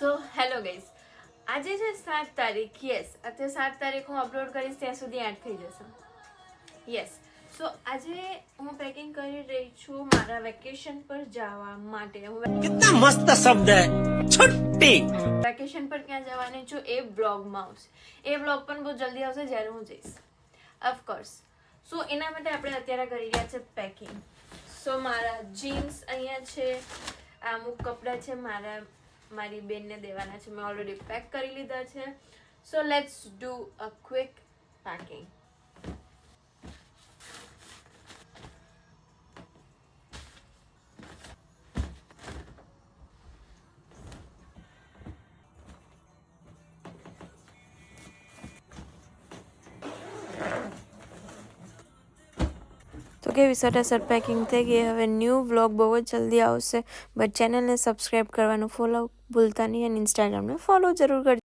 So hello guys, આજે છે 7 તારીખ. યસ, અત્યારે 7 તારીખ હું અપલોડ કરીશ ત્યાં સુધી 8 થઈ જશે. યસ, સો આજે હું પેકિંગ કરી રહી છું મારા વેકેશન પર જવા માટે. कितना मस्त शब्द है छुट्टी. વેકેશન પર ક્યાં જવાની છું એ બ્લોગમાં આવશે. એ બ્લોગ પણ બહુ જલ્દી આવશે જ્યારે હું જઈશ, ઓફકોર્સ. સો એના માટે આપણે અત્યારે કરી રહ્યા છે પેકિંગ. સો મારા જીન્સ અહીંયા છે, અમુક કપડાં છે મારી બેનને દેવાના છે, મેં ઓલરેડી પેક કરી લીધા છે. So let's do a quick packing. તો કેવી સટાસટ પેકિંગ થઈ ગઈ. હવે ન્યૂ વ્લોગ બહુ જ જલ્દી આવશે, બટ ચેનલને સબસ્ક્રાઈબ કરવાનું ફોલો ભૂલતા નહીં અને ઇન્સ્ટાગ્રામને ફોલો જરૂર કરજો.